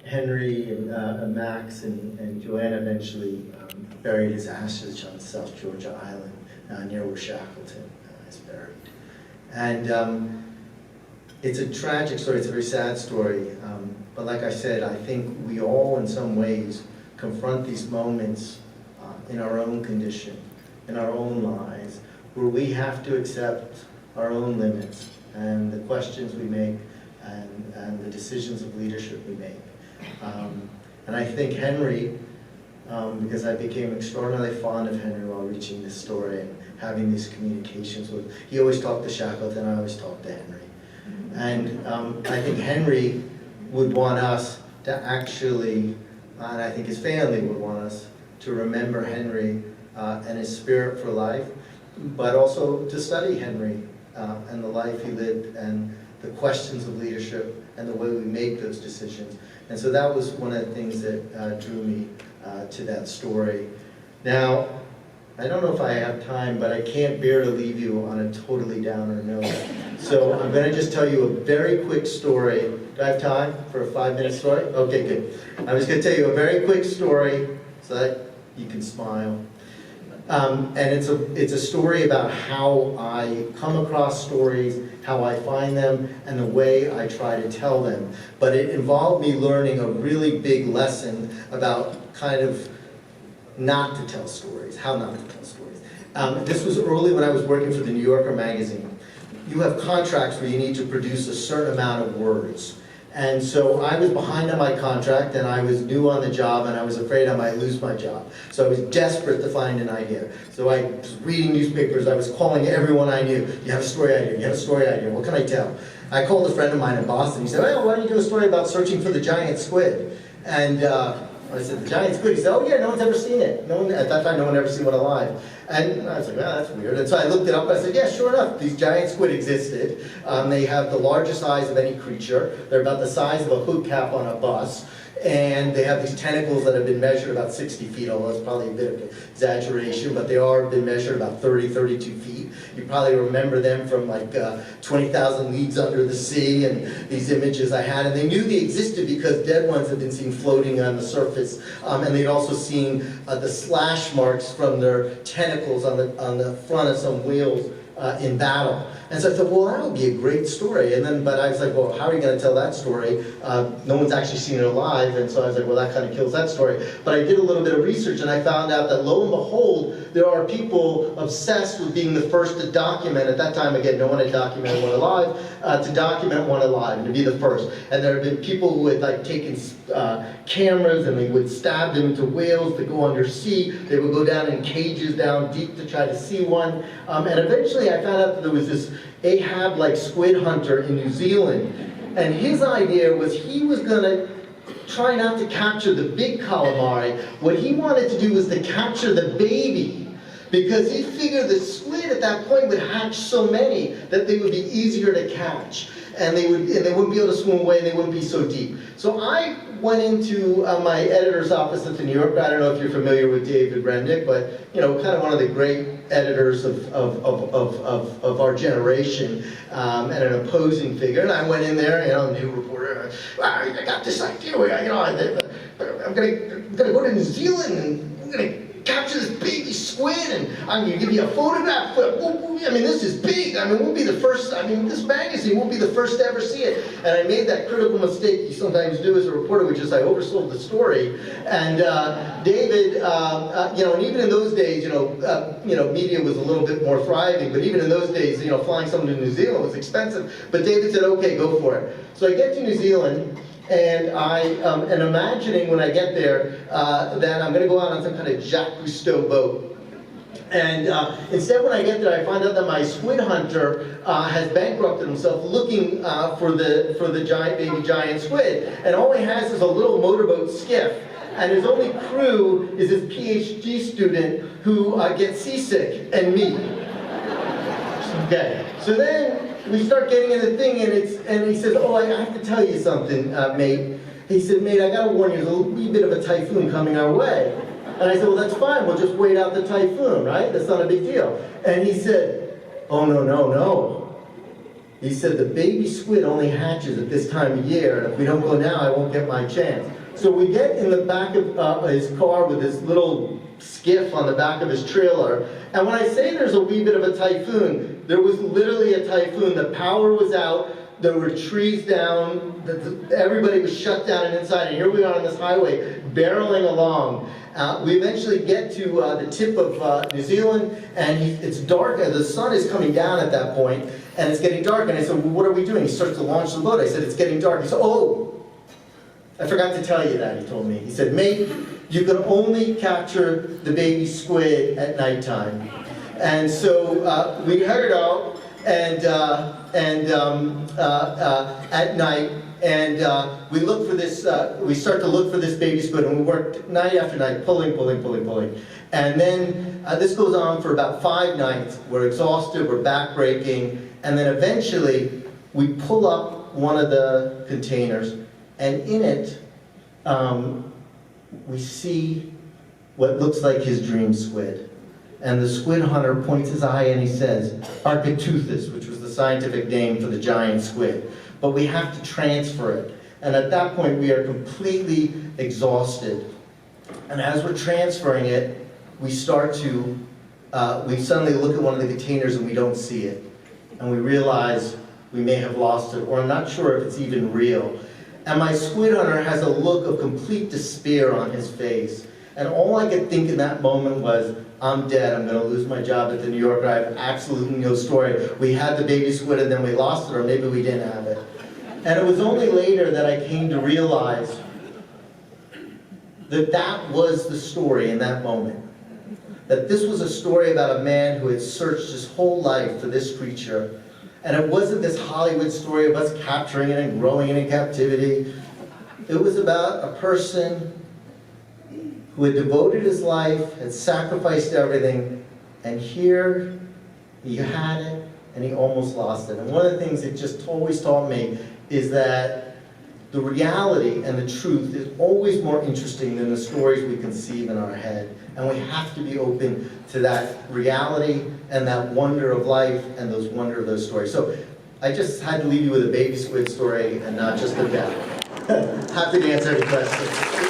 Henry and Max and Joanna eventually buried his ashes on South Georgia Island near where Shackleton is buried. And it's a tragic story, it's a very sad story, but like I said, I think we all in some ways confront these moments in our own condition, in our own lives, where we have to accept our own limits and the questions we make and the decisions of leadership we make. And I think Henry, because I became extraordinarily fond of Henry while reaching this story and having these communications with, he always talked to Shackleton, I always talked to Henry. And I think Henry would want us to actually, and I think his family would want us to remember Henry and his spirit for life, but also to study Henry and the life he lived and the questions of leadership and the way we make those decisions. And so that was one of the things that drew me to that story. Now, I don't know if I have time, but I can't bear to leave you on a totally downer note. So I'm going to just tell you a very quick story. Do I have time for a 5-minute story? Okay, good. I was going to tell you a very quick story so that you can smile. And it's a story about how I come across stories, how I find them, and the way I try to tell them. But it involved me learning a really big lesson about kind of not to tell stories, how not to tell stories. This was early when I was working for the New Yorker magazine. You have contracts where you need to produce a certain amount of words. And so I was behind on my contract, and I was new on the job, and I was afraid I might lose my job. So I was desperate to find an idea. So I was reading newspapers, I was calling everyone I knew. You have a story idea, you have a story idea, what can I tell? I called a friend of mine in Boston, he said, well, why don't you do a story about searching for the giant squid? And I said, the giant squid? He said, oh yeah, no one's ever seen it. No one, at that time, no one ever seen one alive. And I was like, oh, that's weird. And so I looked it up, and I said, yeah, sure enough, these giant squid existed. They have the largest eyes of any creature. They're about the size of a hood cap on a bus. And they have these tentacles that have been measured about 60 feet, although it's probably a bit of an exaggeration, but they are been measured about 30, 32 feet. You probably remember them from like 20,000 Leagues Under the Sea and these images I had. And they knew they existed because dead ones had been seen floating on the surface. And they'd also seen the slash marks from their tentacles on the front of some whales in battle. And so I thought, well, that would be a great story. And then, but I was like, well, how are you going to tell that story? No one's actually seen it alive. And so I was like, well, that kind of kills that story. But I did a little bit of research, and I found out that lo and behold, there are people obsessed with being the first to document. At that time, again, no one had documented one alive, to document one alive, and to be the first. And there have been people who had like taken cameras, and they would stab them into whales to go undersea. They would go down in cages down deep to try to see one. And eventually I found out that there was this Ahab-like squid hunter in New Zealand. And his idea was he was going to try not to capture the big calamari. What he wanted to do was to capture the baby, because he figured the squid at that point would hatch so many that they would be easier to catch. And they wouldn't be able to swim away, and they wouldn't be so deep. So I went into my editor's office at the New Yorker. I don't know if you're familiar with David Remnick, but you know, kind of one of the great editors of our generation, and an opposing figure. And I went in there, you know, new reporter. I got this idea. You know, I'm gonna go to New Zealand, and we're gonna capture this baby squid, and I'm going to give you a photograph. I mean, this is big. I mean, we'll be the first. I mean, this magazine will be the first to ever see it. And I made that critical mistake you sometimes do as a reporter, which is I oversold the story. And David, you know, and even in those days, you know, media was a little bit more thriving. But even in those days, you know, flying someone to New Zealand was expensive. But David said, "Okay, go for it." So I get to New Zealand. And I am imagining when I get there that I'm going to go out on some kind of Jacques Cousteau boat. And instead, when I get there, I find out that my squid hunter has bankrupted himself looking for the giant baby giant squid. And all he has is a little motorboat skiff. And his only crew is his PhD student who gets seasick, and me. Okay, so then we start getting in the thing, and he says, oh, I have to tell you something, mate. He said, mate, I gotta warn you, there's a wee bit of a typhoon coming our way. And I said, well, that's fine, we'll just wait out the typhoon, right? That's not a big deal. And he said, oh, no, no, no. He said, the baby squid only hatches at this time of year, and if we don't go now, I won't get my chance. So we get in the back of his car with this little skiff on the back of his trailer, and when I say there's a wee bit of a typhoon, there was literally a typhoon. The power was out, there were trees down, everybody was shut down and inside, and here we are on this highway, barreling along. We eventually get to the tip of New Zealand, and it's dark, and the sun is coming down at that point, and it's getting dark, and I said, well, what are we doing? He starts to launch the boat. I said, it's getting dark. He said, oh, I forgot to tell you that, he told me. He said, mate, you can only capture the baby squid at nighttime. And so we headed out, and at night, and we look for this, we start to look for this baby squid, and we worked night after night, pulling. And then this goes on for about 5 nights. We're exhausted, we're back-breaking, and then eventually we pull up one of the containers, and in it we see what looks like his dream squid. And the squid hunter points his eye and he says, Architeuthis, which was the scientific name for the giant squid. But we have to transfer it. And at that point, we are completely exhausted. And as we're transferring it, we start to, we suddenly look at one of the containers and we don't see it. And we realize we may have lost it, or I'm not sure if it's even real. And my squid hunter has a look of complete despair on his face. And all I could think in that moment was, I'm dead, I'm going to lose my job at the New Yorker, I have absolutely no story. We had the baby squid and then we lost it, or maybe we didn't have it. And it was only later that I came to realize that that was the story in that moment. That this was a story about a man who had searched his whole life for this creature. And it wasn't this Hollywood story of us capturing it and growing it in captivity. It was about a person who had devoted his life, had sacrificed everything, and here he had it, and he almost lost it. And one of the things it just always taught me is that the reality and the truth is always more interesting than the stories we conceive in our head. And we have to be open to that reality and that wonder of life and those wonder of those stories. So I just had to leave you with a baby squid story and not just a death. Happy to answer any questions.